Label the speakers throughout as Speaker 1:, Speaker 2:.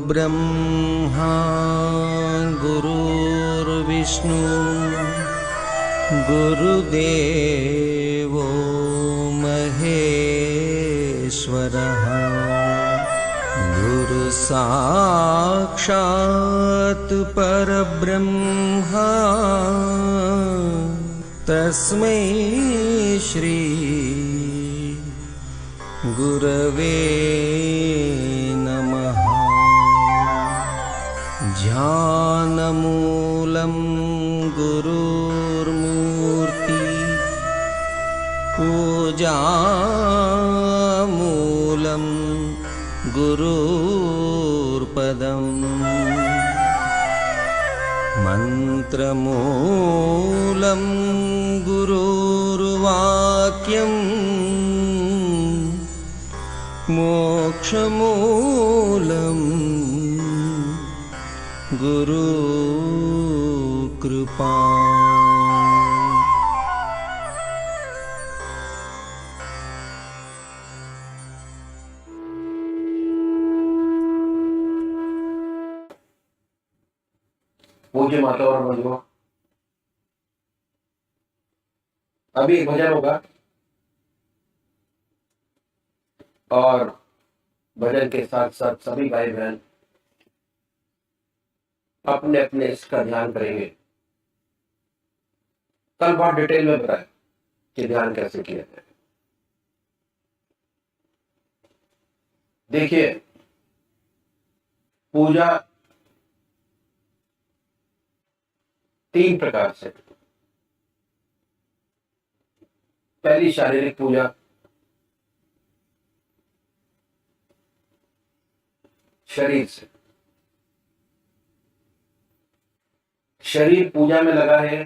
Speaker 1: ब्रह्मा गुरुर्विष्णु गुरुदेवो महेश्वरः गुरु साक्षात् परब्रह्मा तस्मै श्री गुरवे नमः। ध्यानमूलं गुरुर्मूर्ति पूजामूलं गुरुर्पदम् मन्त्रमूलं गुरुर्वाक्यम् मोक्षमूलं गुरुकृपा।
Speaker 2: पूज्य माता और बंधुओं, अभी एक भजन होगा और भजन के साथ साथ सभी भाई बहन अपने अपने इसका ध्यान करेंगे। कल बहुत डिटेल में बताया कि ध्यान कैसे किया जाए। देखिए, पूजा 3 प्रकार से। पहली शारीरिक पूजा, शरीर से। शरीर पूजा में लगा है,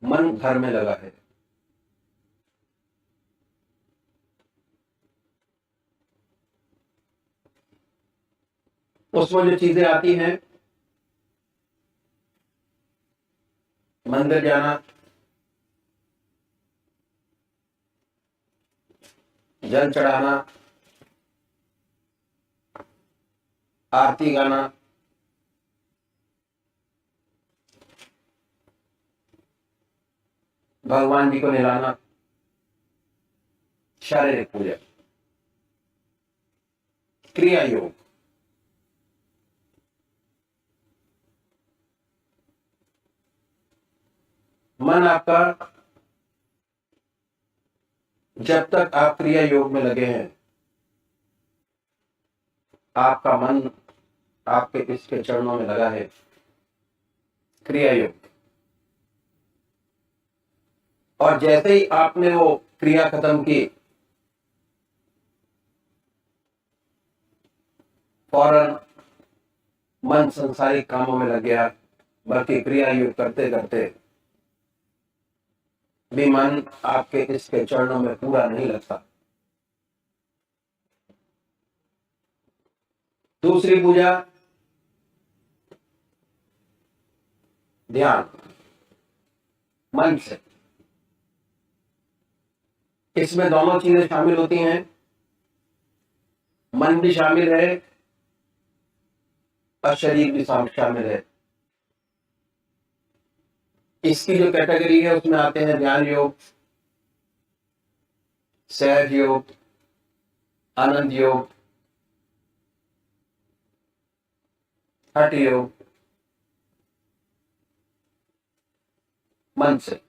Speaker 2: मन घर में लगा है। उसमें जो चीजें आती हैं, मंदिर जाना, जल चढ़ाना, आरती गाना, भगवान जी को नहलाना, शारीरिक पूजा। क्रिया योग, मन आपका जब तक आप क्रिया योग में लगे हैं, आपका मन आपके इसके चरणों में लगा है। क्रिया योग। और जैसे ही आपने वो क्रिया खत्म की, फौरन मन संसारिक कामों में लग गया। बल्कि क्रिया योग करते करते भी मन आपके इसके चरणों में पूरा नहीं लगता। दूसरी पूजा, ध्यान, मन से। इसमें दोनों चीजें शामिल होती हैं। मन भी शामिल है और शरीर भी शामिल है। इसकी जो कैटेगरी है उसमें आते हैं ध्यान योग, सहज योग, आनंद योग, हठ योग। मन से।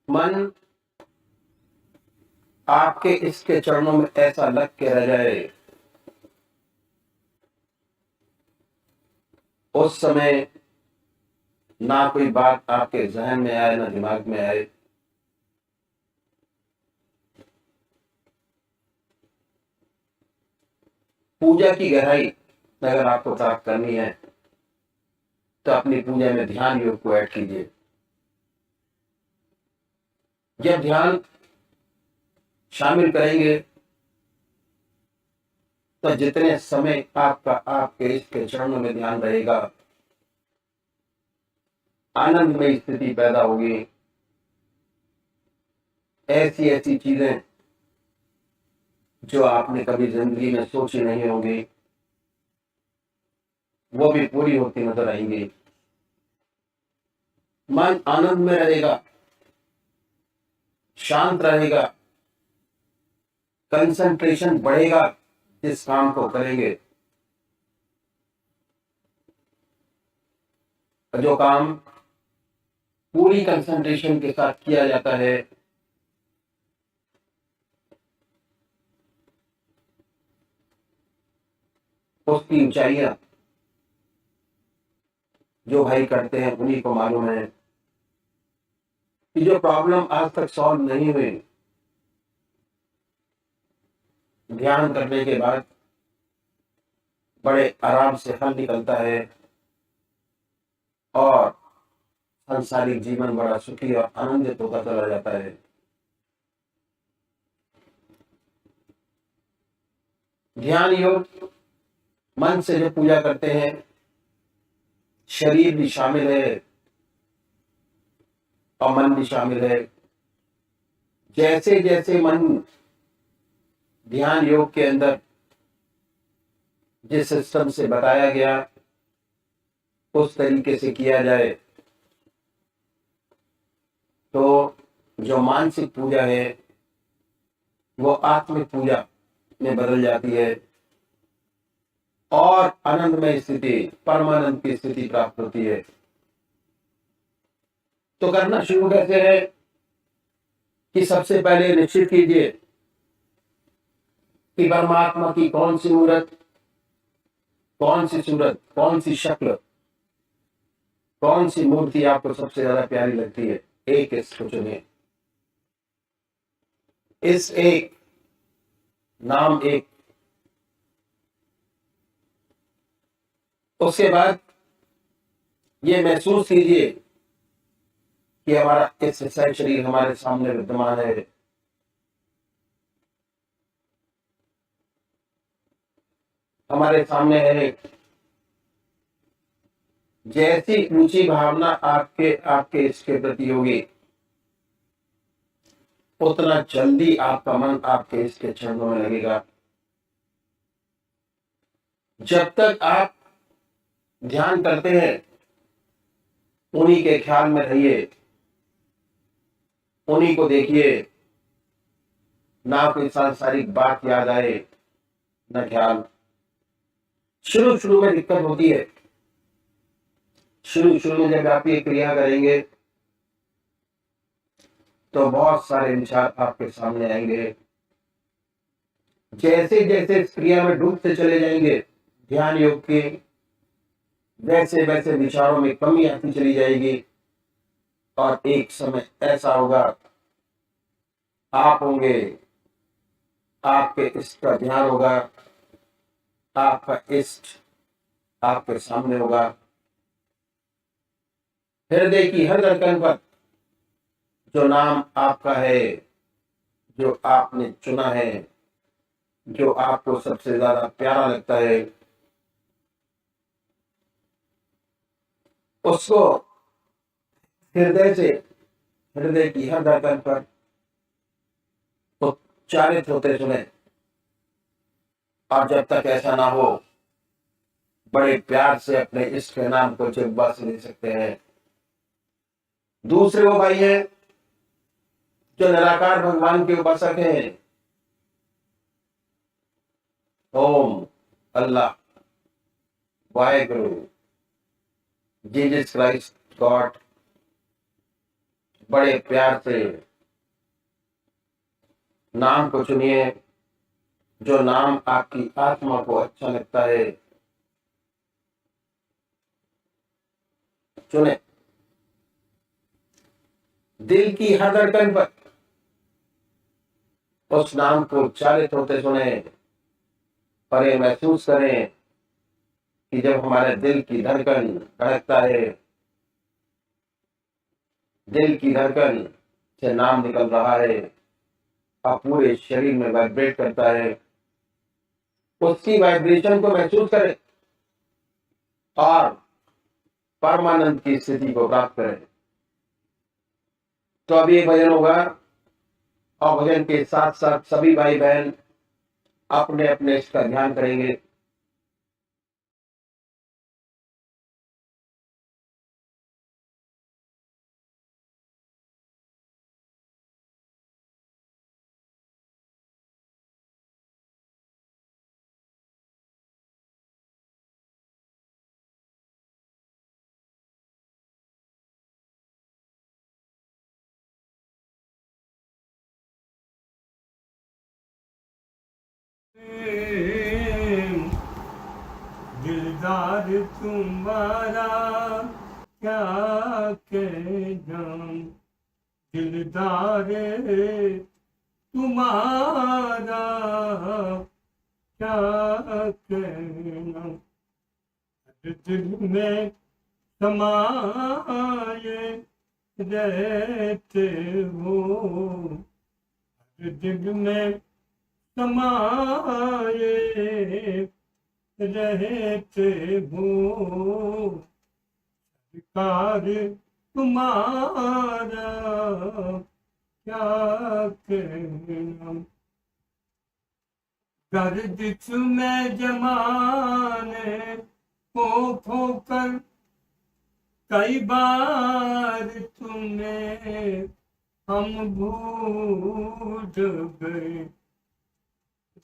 Speaker 2: मन आपके इसके चरणों में ऐसा लग के रह जाए, उस समय ना कोई बात आपके जहन में आए, ना दिमाग में आए। पूजा की गहराई अगर आपको प्राप्त करनी है तो अपनी पूजा में ध्यान योग को ऐड कीजिए। जब ध्यान शामिल करेंगे तो जितने समय आपका आपके इसके चरणों में ध्यान रहेगा, आनंदमय स्थिति पैदा होगी। ऐसी ऐसी चीजें जो आपने कभी जिंदगी में सोची नहीं होगी, वो भी पूरी होती नजर आएंगी। मन आनंद में रहेगा, शांत रहेगा, कंसंट्रेशन बढ़ेगा जिस काम को करेंगे। जो काम पूरी कंसंट्रेशन के साथ किया जाता है, उसकी ऊंचाइयां जो भाई करते हैं उन्हीं को मालूम है कि जो प्रॉब्लम आज तक सॉल्व नहीं हुई, ध्यान करने के बाद बड़े आराम से हल निकलता है और सांसारिक जीवन बड़ा सुखी और आनंदित होता चला जाता है। ध्यान योग मन से जो पूजा करते हैं, शरीर भी शामिल है और मन भी शामिल है। जैसे जैसे मन ध्यान योग के अंदर जिस सिस्टम से बताया गया उस तरीके से किया जाए, तो जो मानसिक पूजा है वो आत्मिक पूजा में बदल जाती है और आनंदमय स्थिति, परमानंद की स्थिति प्राप्त होती है। तो करना शुरू कैसे है कि सबसे पहले निश्चित कीजिए कि परमात्मा की कौन सी मूर्त, कौन सी सूरत, कौन सी शक्ल, कौन सी मूर्ति आपको सबसे ज्यादा प्यारी लगती है। एक इसको चुनिए, इस एक नाम एक। उसके बाद ये महसूस कीजिए कि हमारा इस शरीर हमारे सामने विद्यमान है। हमारे सामने है। जैसी ऊंची भावना आपके आपके इसके प्रति होगी, उतना जल्दी आपका मन आपके इसके चरणों में लगेगा। जब तक आप ध्यान करते हैं उन्हीं के ख्याल में रहिए, उन्हीं को देखिए, ना कोई सांसारिक बात याद आए न ख्याल। शुरू में दिक्कत होती है। शुरू में जब आप ये क्रिया करेंगे तो बहुत सारे विचार आपके सामने आएंगे। जैसे जैसे इस क्रिया में डूबते चले जाएंगे ध्यान योग के, वैसे वैसे विचारों में कमी आती चली जाएगी और एक समय ऐसा होगा आप होंगे, आपके इष्ट का ध्यान होगा, आपका इष्ट आपके सामने होगा। हृदय की हर धड़कन पर जो नाम आपका है, जो आपने चुना है, जो आपको सबसे ज्यादा प्यारा लगता है, उसको हृदय से, हृदय की हर धड़कन पर उच्चारित होते सुने। और जब तक ऐसा ना हो, बड़े प्यार से अपने इष्ट के नाम को जिह्वा से ले सकते हैं। दूसरे वो भाई हैं जो निराकार भगवान के उपासक हैं। ओम, अल्लाह, वाहेगुरु, जीसस क्राइस्ट, गॉड, बड़े प्यार से नाम को चुनिए, जो नाम आपकी आत्मा को अच्छा लगता है चुने। दिल की हर धड़कन पर उस नाम को उच्चारित होते सुने और ये महसूस करें कि जब हमारे दिल की धड़कन धड़कता है, दिल की धड़कन से नाम निकल रहा है और पूरे शरीर में वाइब्रेट करता है, उसकी वाइब्रेशन को महसूस करें और परमानंद की स्थिति को प्राप्त करें। तो अभी एक भजन होगा और भजन के साथ साथ सभी भाई बहन अपने अपने इसका ध्यान करेंगे।
Speaker 3: दिलदार तुम्हारा क्या कहना, दिलदार तुम्हारा क्या कहना, हर दिल में समाये रहते हो, हर दिल में समाये रहते हो, सरकार तुम्हारा क्या कहना, गर्दिश में जमाने को कर कई बार तुम्हें हम भूल गए,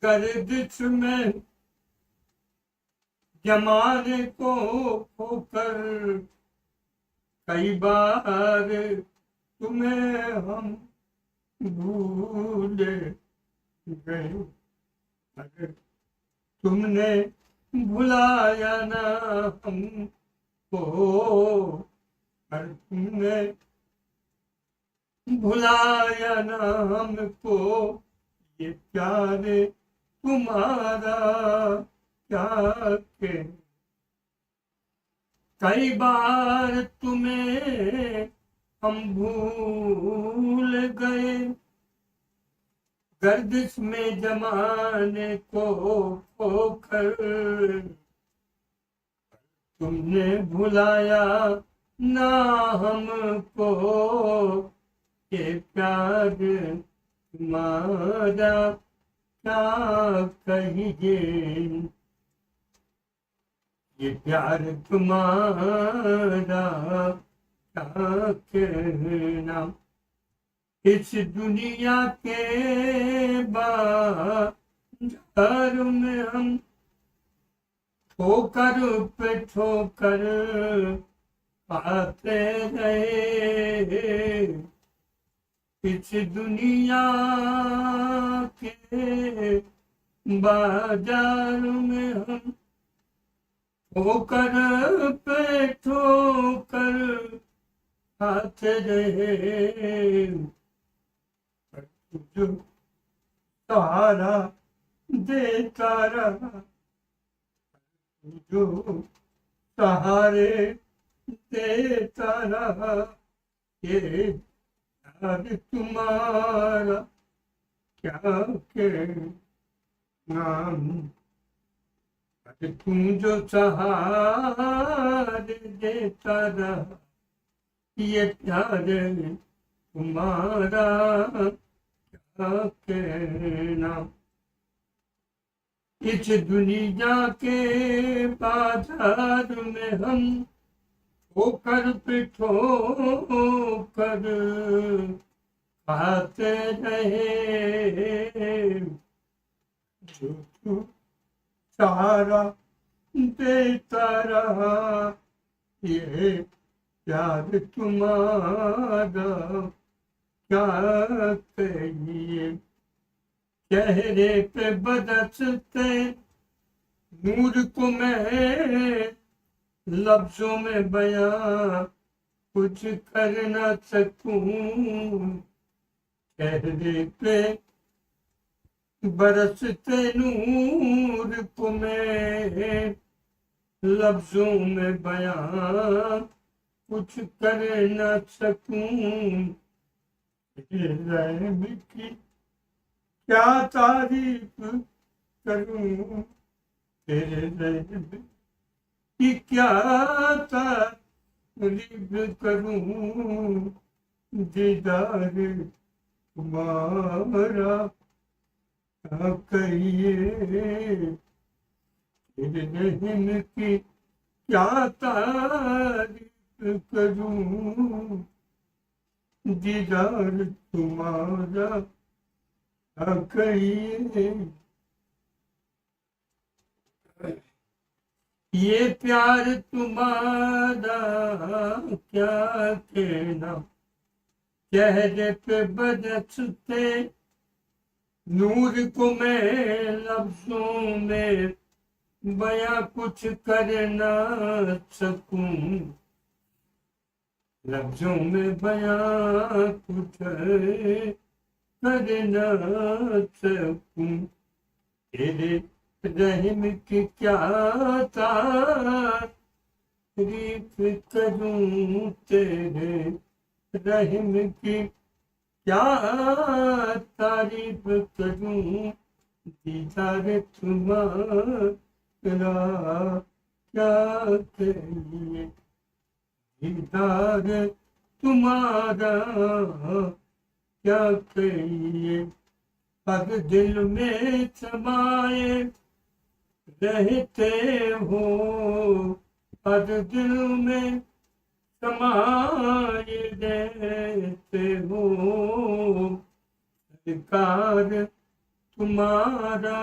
Speaker 3: गर्दिश में जमाने को खोकर कई बार तुम्हें हम भूल गए, अगर तुमने भुलाया ना हमको, अगर तुमने भुलाया ना हमको, ये प्यार तुम्हारा क्या के, कई बार तुम्हें हम भूल गए, गर्दिश में जमाने को खोकर तुमने भुलाया ना हमको, ये प्यार तुम्हारा क्या कहिए, ये प्यार तुम्हारा क्या कहना, इस दुनिया के बाजार में हम ठोकर पे ठोकर आते रहे, इस दुनिया के बाजार में हम ठोकर पे ठोकर आते रहे, जो सहारा देता रहा, जो सहारे देता रहा, ये प्यार तुम्हारा क्या कहना, तुम जो सहारे देता रहा, ये प्यार तुम्हारा क्या कहना, इस दुनिया के बाजार में हम ठोकर पे ठोकर खाते रहे, जो तू सहारा देता रहा, ये प्यार तुम्हारा क्या कहिए, चेहरे पे बरसते नूर को मैं लफ्जों में बयां कुछ कर ना सकूं, चेहरे पे बरसते नूर को मैं लफ्जों में बयां कुछ कर ना सकूं, रहम की क्या तारीफ करूं, तेरे रहम की क्या तारीफ करूं, दीदार तुम्हारा क्या कहिए तेरे रहम की, क्या तारीफ करूं, दीदार तुम्हारा क्या कहिए। ये प्यार तुम्हारा क्या कहना, चेहरे पे बरसते नूर को मैं लफ्जों में बयां कुछ कर ना सकूं, लफ्जों में बयां कुछ कर ना सकूं। तेरे रहम की क्या तारीफ करूं, तेरे रहम की क्या तारीफ करूं, दीदार तुम्हारा क्या कहिए, दीदार तुम्हारा क्या कहिए। हर दिल में समाए रहते हो, हर दिल में समाये रहते हो, सरकार तुम्हारा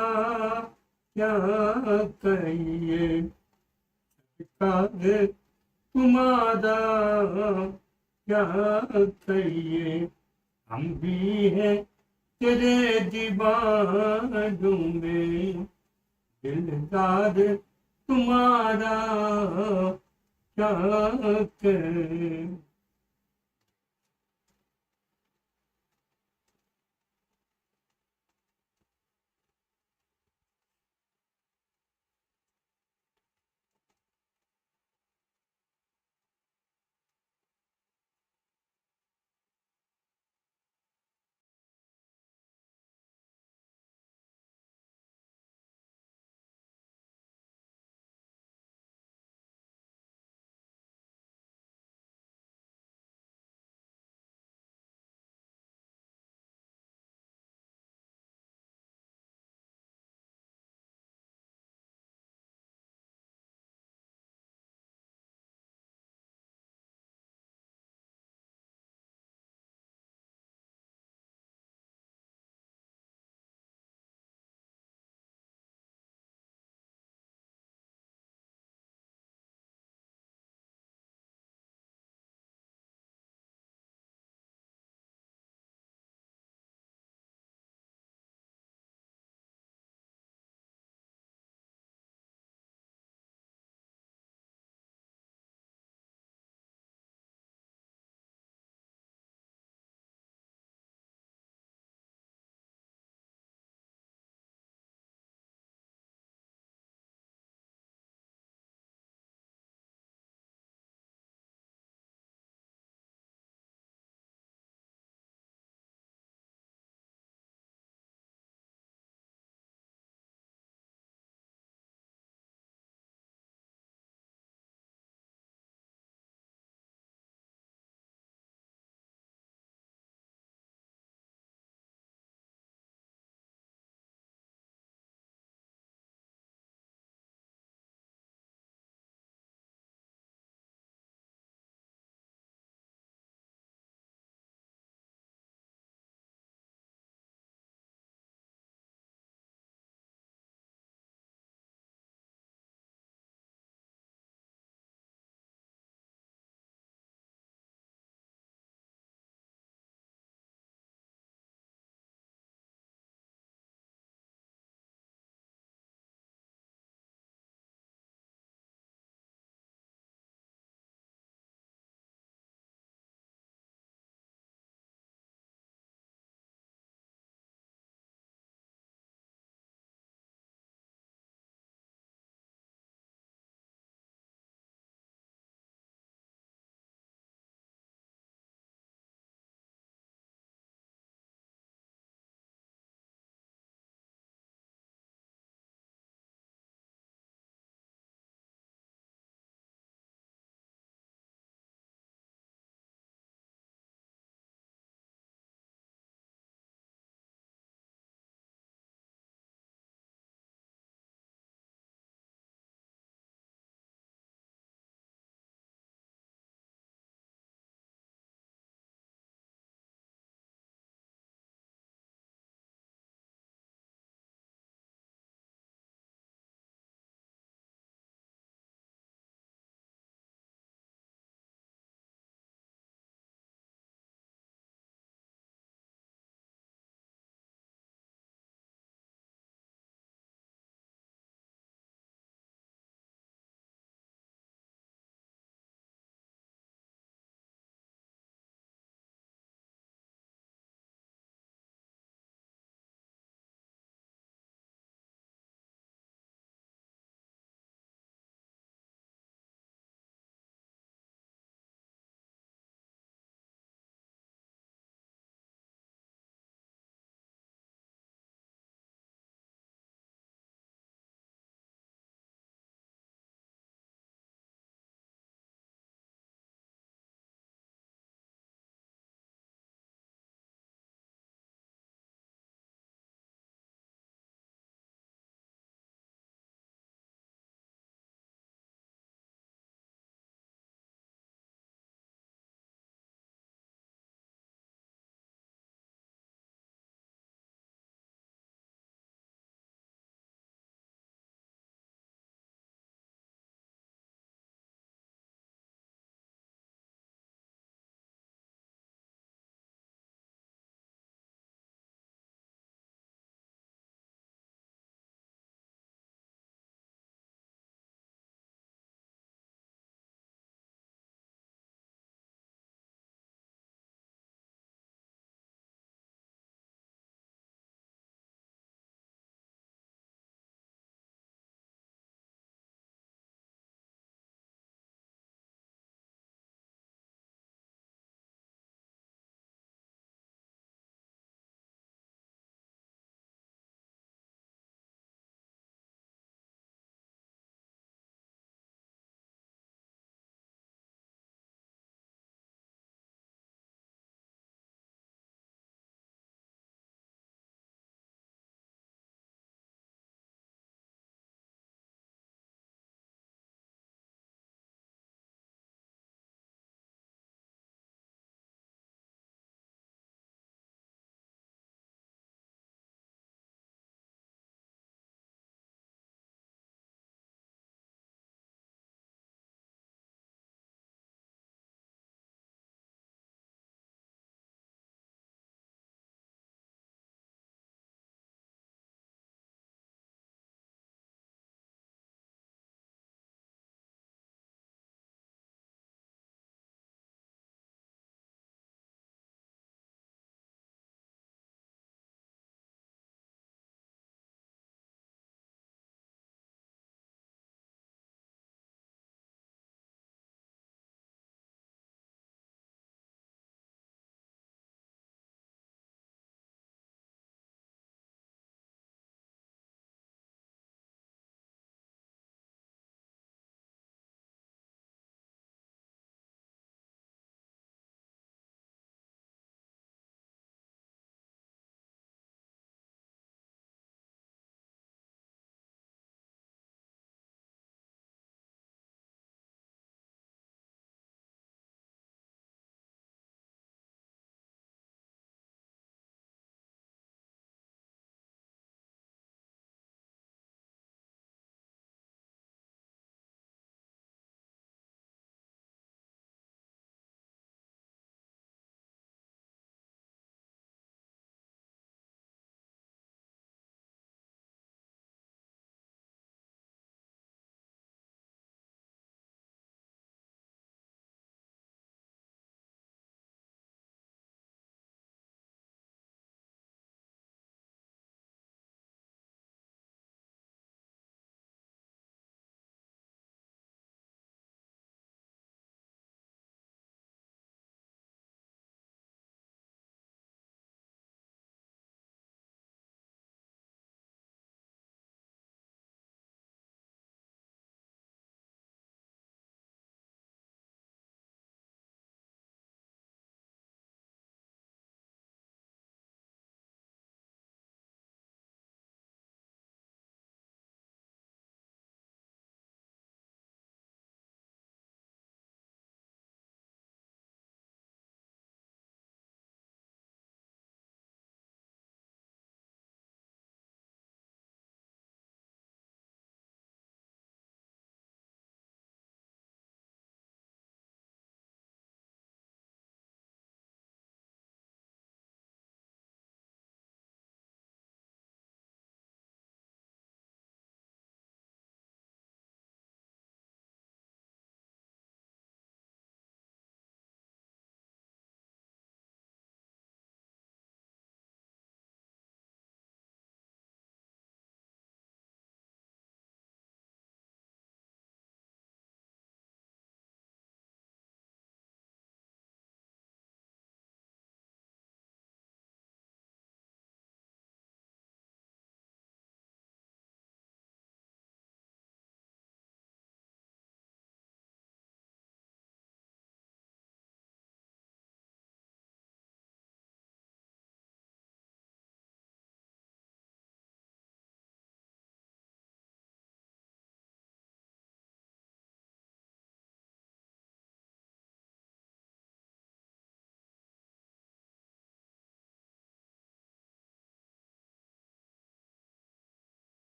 Speaker 3: क्या कहिए, सरकार तुम्हारा क्या कहिए। हम भी हैं तेरे दीवानों में, दिलदार तुम्हारा क्या कहें।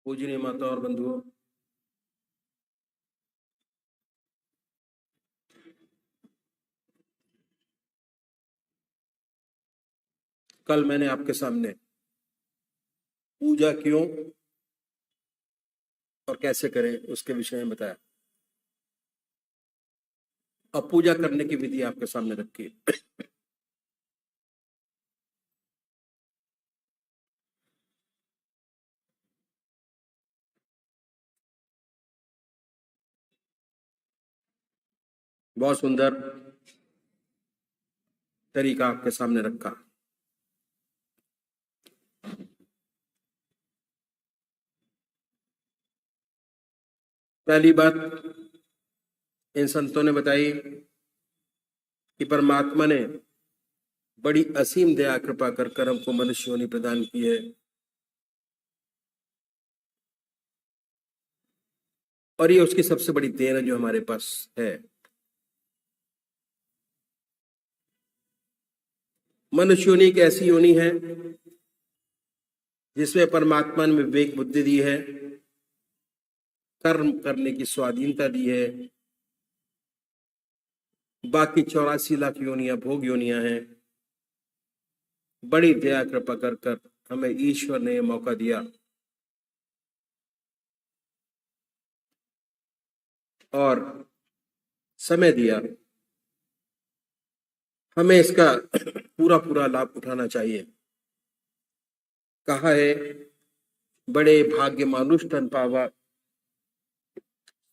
Speaker 2: पूजनीय माता और बंधुओं, कल मैंने आपके सामने पूजा क्यों और कैसे करें उसके विषय में बताया। अब पूजा करने की विधि आपके सामने रखी। बहुत सुंदर तरीका आपके सामने रखा। पहली बात इन संतों ने बताई कि परमात्मा ने बड़ी असीम दया कृपा कर हमको मनुष्य योनि प्रदान की है, और ये उसकी सबसे बड़ी देन है जो हमारे पास है। मनुष्य योनि एक ऐसी योनि है जिसमें परमात्मा ने विवेक बुद्धि दी है, कर्म करने की स्वाधीनता दी है। बाकी 84 लाख योनियां भोग योनियां हैं। बड़ी दया कृपा कर हमें ईश्वर ने यह मौका दिया और समय दिया। हमें इसका पूरा पूरा लाभ उठाना चाहिए। कहा है, बड़े भाग्य मानुष तन पावा,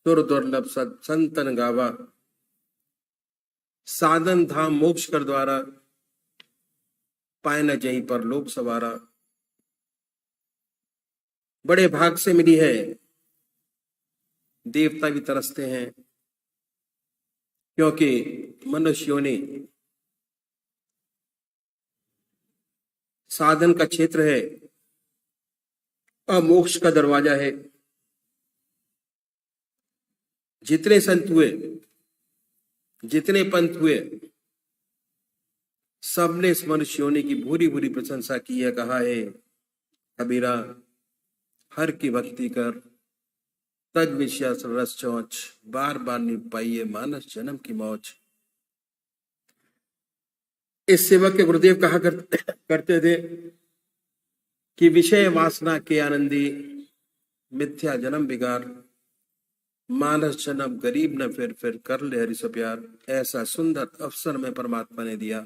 Speaker 2: सुर दुर्लभ संतन गावा, साधन धाम मोक्ष कर द्वारा, पाए न जहीं पर लोक सवारा। बड़े भाग से मिली है, देवता भी तरसते हैं, क्योंकि मनुष्य योनि साधन का क्षेत्र है और मोक्ष का दरवाजा है। जितने संत हुए, जितने पंथ हुए, सबने इस मनुष्य योनि की भूरी भूरी प्रशंसा की है। कहा है कबीरा, हर की भक्ति कर, तज विश्वास रस चौच, बार बार नहीं पाइए मानस जन्म की मौज। इस सेवक के गुरुदेव कहा करते थे कि विषय वासना के आनंदी, मिथ्या जन्म बिगार, मानस जन्म गरीब न फिर कर ले हरि सो प्यार। ऐसा सुंदर अवसर में परमात्मा ने दिया।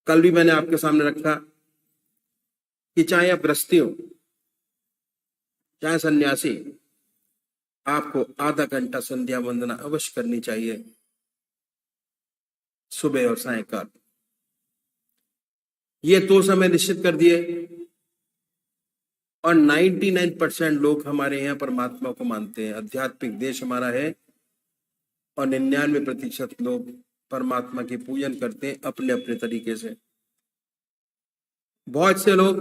Speaker 2: कल भी मैंने आपके सामने रखा कि चाहे आप गृहस्थी हो, चाहे सन्यासी, आपको आधा घंटा संध्या वंदना अवश्य करनी चाहिए, सुबह और सायंकाल। ये 2 समय निश्चित कर दिए और 99% लोग हमारे यहाँ परमात्मा को मानते हैं। आध्यात्मिक देश हमारा है और 99% लोग परमात्मा की पूजन करते हैं अपने अपने तरीके से। बहुत से लोग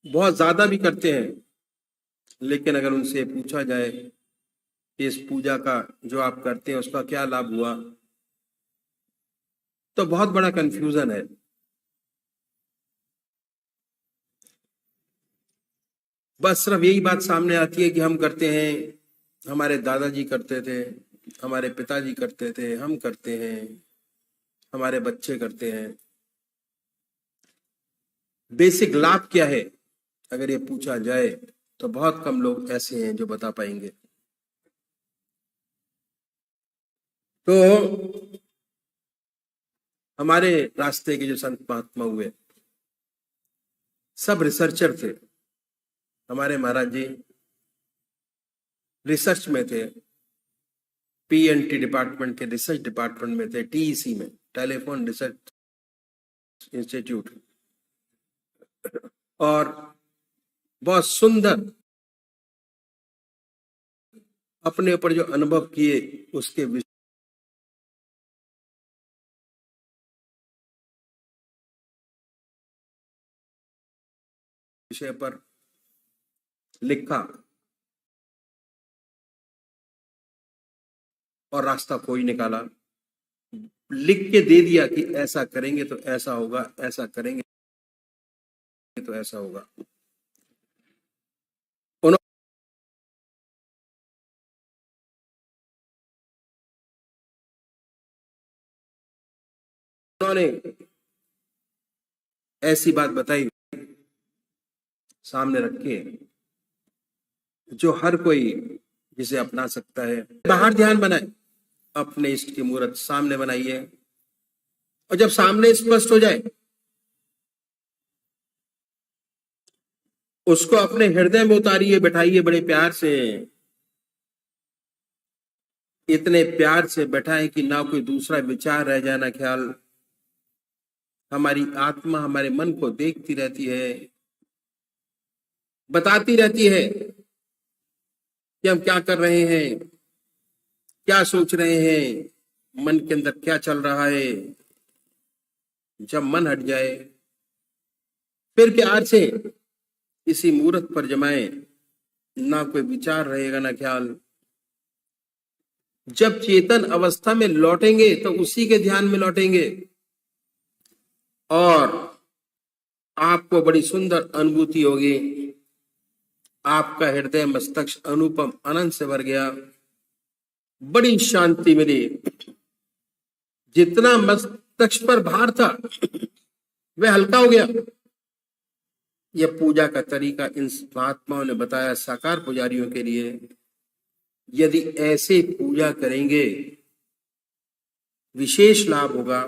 Speaker 2: बहुत ज्यादा भी करते हैं, लेकिन अगर उनसे पूछा जाए कि इस पूजा का जो आप करते हैं उसका क्या लाभ हुआ, तो बहुत बड़ा कंफ्यूजन है। बस सिर्फ यही बात सामने आती है कि हम करते हैं, हमारे दादाजी करते थे, हमारे पिताजी करते थे, हम करते हैं, हमारे बच्चे करते हैं। बेसिक लाभ क्या है अगर ये पूछा जाए तो बहुत कम लोग ऐसे हैं जो बता पाएंगे। तो हमारे रास्ते के जो संत महात्मा हुए सब रिसर्चर थे। हमारे महाराज जी रिसर्च में थे, पीएनटी डिपार्टमेंट के रिसर्च डिपार्टमेंट में थे, टीईसी में, टेलीफोन रिसर्च इंस्टीट्यूट। और बहुत सुंदर अपने ऊपर जो अनुभव किए उसके विषय पर लिखा और रास्ता कोई निकाला, लिख के दे दिया कि ऐसा करेंगे तो ऐसा होगा, ऐसा करेंगे तो ऐसा होगा। उन्होंने ऐसी बात बताई सामने रखी है जो हर कोई जिसे अपना सकता है। बाहर ध्यान बनाए, अपने इष्ट की मूर्त सामने बनाइए, और जब सामने स्पष्ट हो जाए उसको अपने हृदय में उतारिए, बैठाइए बड़े प्यार से, इतने प्यार से बैठाएं कि ना कोई दूसरा विचार रह जाए, ना ख्याल। हमारी आत्मा हमारे मन को देखती रहती है, बताती रहती है कि हम क्या कर रहे हैं, क्या सोच रहे हैं, मन के अंदर क्या चल रहा है। जब मन हट जाए फिर प्यार से इसी मूर्त पर जमाए, ना कोई विचार रहेगा ना ख्याल। जब चेतन अवस्था में लौटेंगे तो उसी के ध्यान में लौटेंगे, और आपको बड़ी सुंदर अनुभूति होगी। आपका हृदय मस्तक अनुपम आनंद से भर गया, बड़ी शांति मिली। जितना मस्तक पर भार था वह हल्का हो गया। यह पूजा का तरीका इन महात्माओं ने बताया साकार पुजारियों के लिए। यदि ऐसे पूजा करेंगे विशेष लाभ होगा,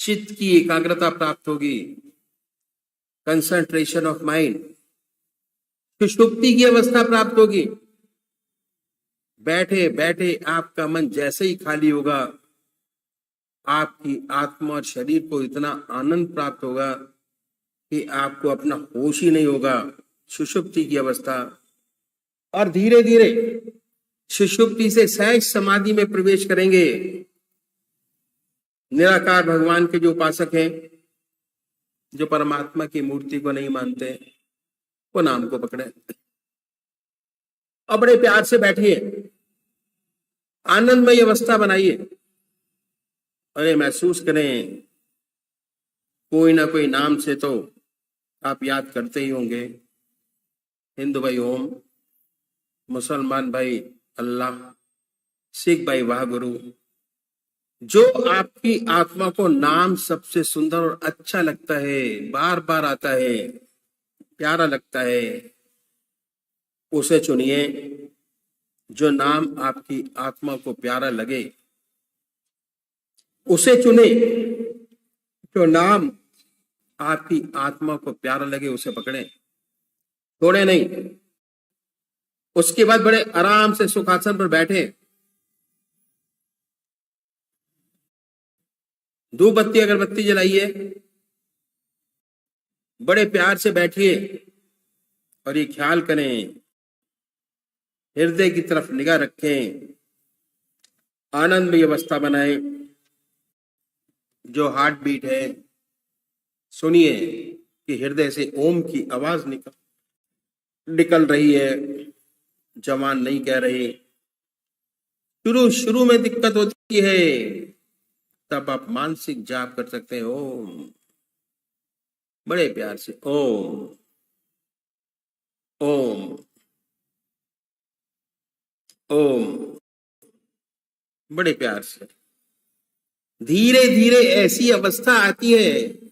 Speaker 2: चित्त की एकाग्रता प्राप्त होगी, कंसंट्रेशन ऑफ माइंड, सुषुप्ति की अवस्था प्राप्त होगी। बैठे बैठे आपका मन जैसे ही खाली होगा, आपकी आत्मा और शरीर को इतना आनंद प्राप्त होगा कि आपको अपना होश ही नहीं होगा, सुषुप्ति की अवस्था। और धीरे धीरे सुषुप्ति से सहज समाधि में प्रवेश करेंगे। निराकार भगवान के जो उपासक हैं, जो परमात्मा की मूर्ति को नहीं मानते, वो नाम को पकड़े और बड़े प्यार से बैठिए, आनंदमय अवस्था बनाइए, और ये महसूस करें कोई ना कोई नाम से तो आप याद करते ही होंगे। हिंदू भाई ओम, मुसलमान भाई अल्लाह, सिख भाई वाह गुरु। जो आपकी आत्मा को नाम सबसे सुंदर और अच्छा लगता है, बार बार आता है, प्यारा लगता है, उसे चुनिए। जो नाम आपकी आत्मा को प्यारा लगे उसे चुने। जो नाम आपकी आत्मा को प्यारा लगे उसे पकड़े, छोड़े नहीं। उसके बाद बड़े आराम से सुखासन पर बैठे, धूप बत्ती अगरबत्ती जलाइए, बड़े प्यार से बैठिए और ये ख्याल करें, हृदय की तरफ निगाह रखें, आनंदमय अवस्था बनाएं। जो हार्ट बीट है, सुनिए कि हृदय से ओम की आवाज निकल रही है, जवान नहीं कह रही। शुरू में दिक्कत होती है, तब आप मानसिक जाप कर सकते हैं, ओम, बड़े प्यार से ओम ओम ओम, बड़े प्यार से। धीरे धीरे ऐसी अवस्था आती है,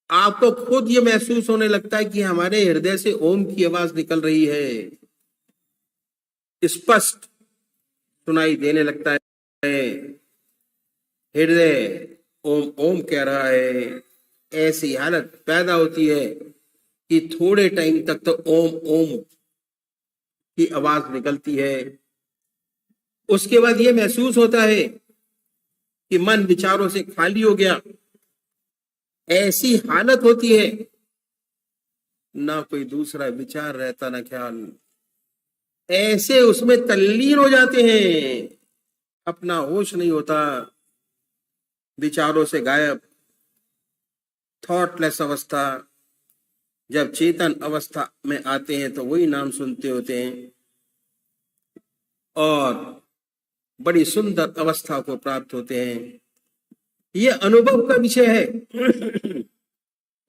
Speaker 2: आपको खुद ये महसूस होने लगता है कि हमारे हृदय से ओम की आवाज निकल रही है, स्पष्ट सुनाई देने लगता है। हृदय ओम ओम कह रहा है। ऐसी हालत पैदा होती है कि थोड़े टाइम तक तो ओम ओम की आवाज निकलती है। उसके बाद यह महसूस होता है कि मन विचारों से खाली हो गया। ऐसी हालत होती है, ना कोई दूसरा विचार रहता ना ख्याल। ऐसे उसमें तल्लीन हो जाते हैं, अपना होश नहीं होता, विचारों से गायब, थॉटलेस अवस्था। जब चेतन अवस्था में आते हैं तो वही नाम सुनते होते हैं और बड़ी सुंदर अवस्था को प्राप्त होते हैं। ये अनुभव का विषय है।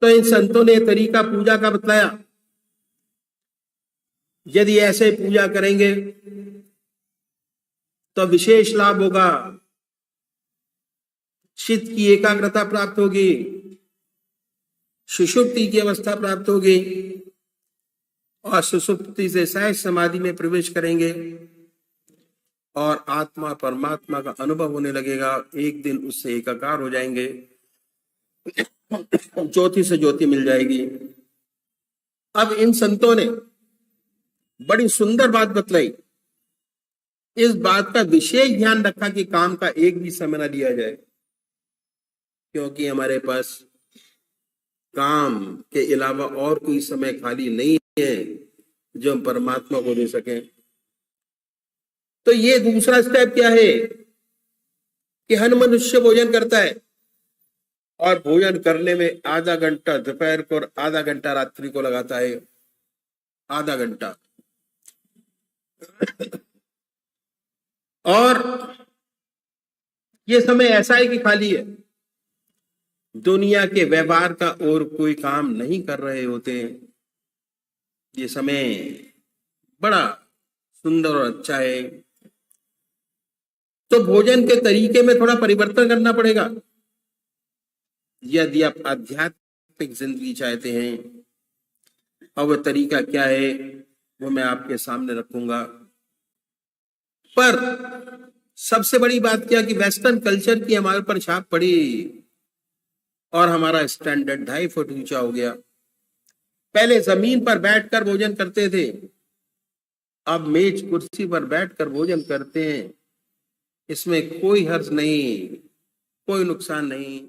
Speaker 2: तो इन संतों ने तरीका पूजा का बतलाया। यदि ऐसे पूजा करेंगे तो विशेष लाभ होगा, चित्त की एकाग्रता प्राप्त होगी, सुषुप्ति की अवस्था प्राप्त होगी और सुषुप्ति से सहज समाधि में प्रवेश करेंगे और आत्मा परमात्मा का अनुभव होने लगेगा। एक दिन उससे एकाकार हो जाएंगे, ज्योति से ज्योति मिल जाएगी। अब इन संतों ने बड़ी सुंदर बात बतलाई। इस बात का विशेष ध्यान रखा कि काम का एक भी समय न लिया जाए, क्योंकि हमारे पास काम के अलावा और कोई समय खाली नहीं है जो हम परमात्मा को दे सकें। तो ये दूसरा स्टेप क्या है कि हर मनुष्य भोजन करता है और भोजन करने में आधा घंटा दोपहर को और आधा घंटा रात्रि को लगाता है। आधा घंटा। और ये समय ऐसा है कि खाली है, दुनिया के व्यवहार का और कोई काम नहीं कर रहे होते हैं। ये समय बड़ा सुंदर और अच्छा है। तो भोजन के तरीके में थोड़ा परिवर्तन करना पड़ेगा यदि आप आध्यात्मिक जिंदगी चाहते हैं। और वह तरीका क्या है वो मैं आपके सामने रखूंगा। पर सबसे बड़ी बात क्या कि वेस्टर्न कल्चर की हमारे ऊपर छाप पड़ी और हमारा स्टैंडर्ड 2.5 फुट ऊंचा हो गया। पहले जमीन पर बैठकर भोजन करते थे, अब मेज कुर्सी पर बैठकर भोजन करते हैं। इसमें कोई हर्ज नहीं, कोई नुकसान नहीं।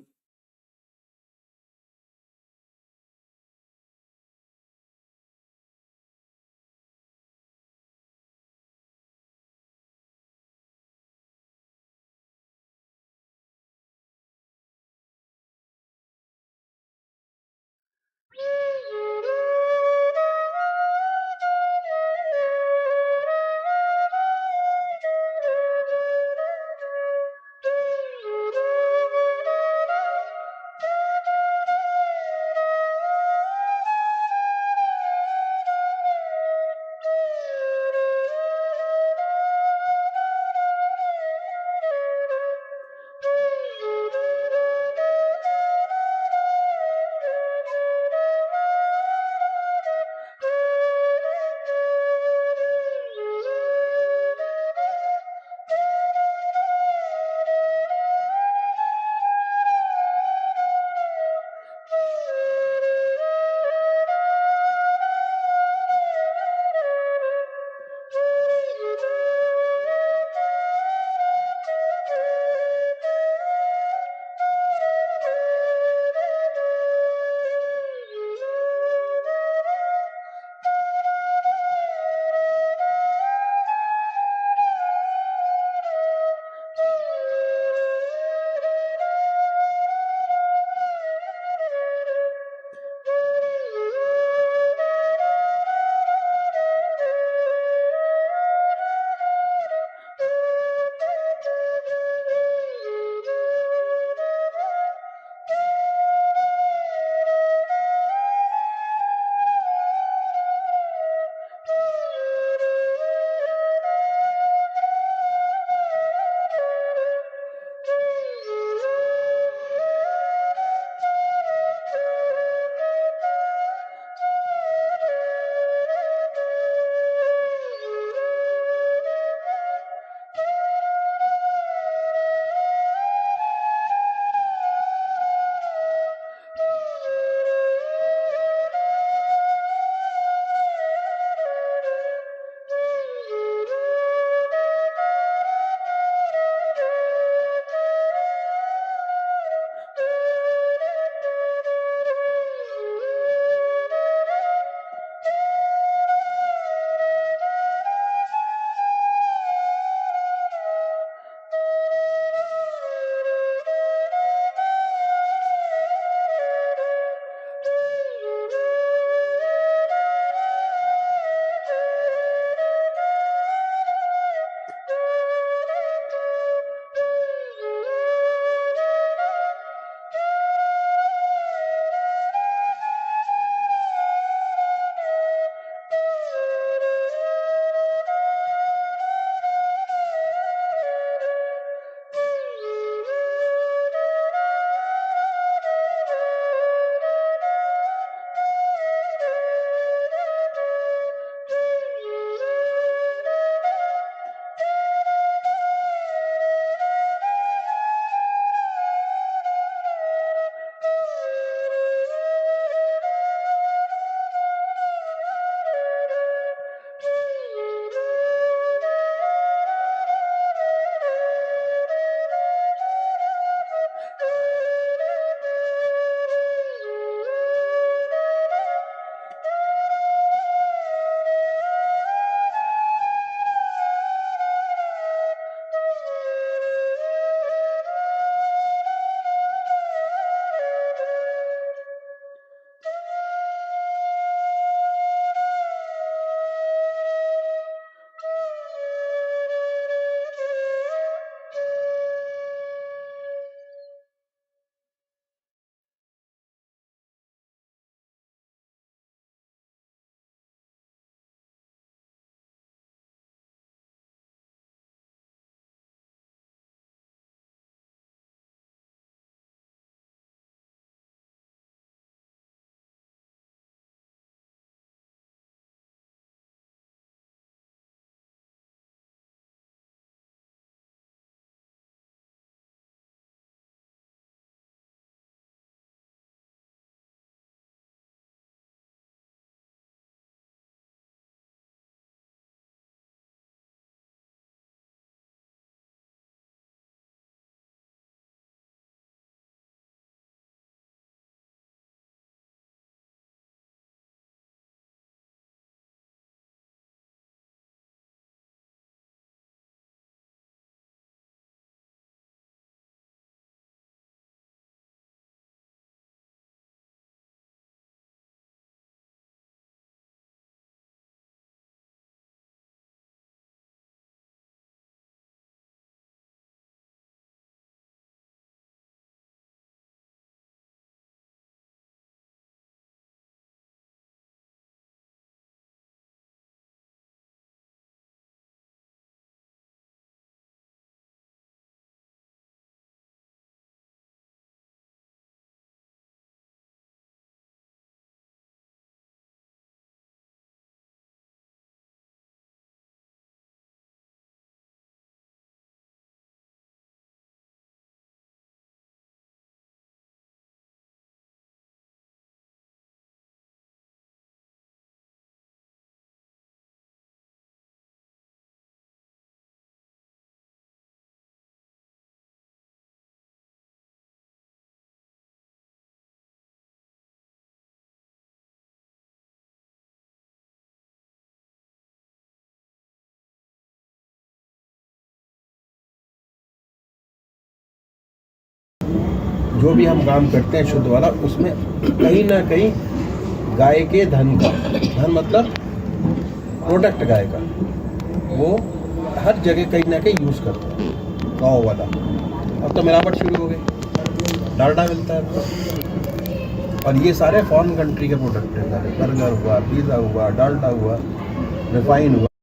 Speaker 2: जो भी हम काम करते हैं शुद्ध वाला, उसमें कहीं ना कहीं गाय के धन का, धन मतलब प्रोडक्ट गाय का, वो हर जगह कहीं ना कहीं यूज़ करते हैं गाँव वाला। अब तो मिलावट शुरू हो गई, डालडा मिलता है तो। और ये सारे फॉरेन कंट्री के प्रोडक्ट हैं, सारे बर्गर हुआ, पिज़्ज़ा हुआ, डालडा हुआ, रिफाइन हुआ।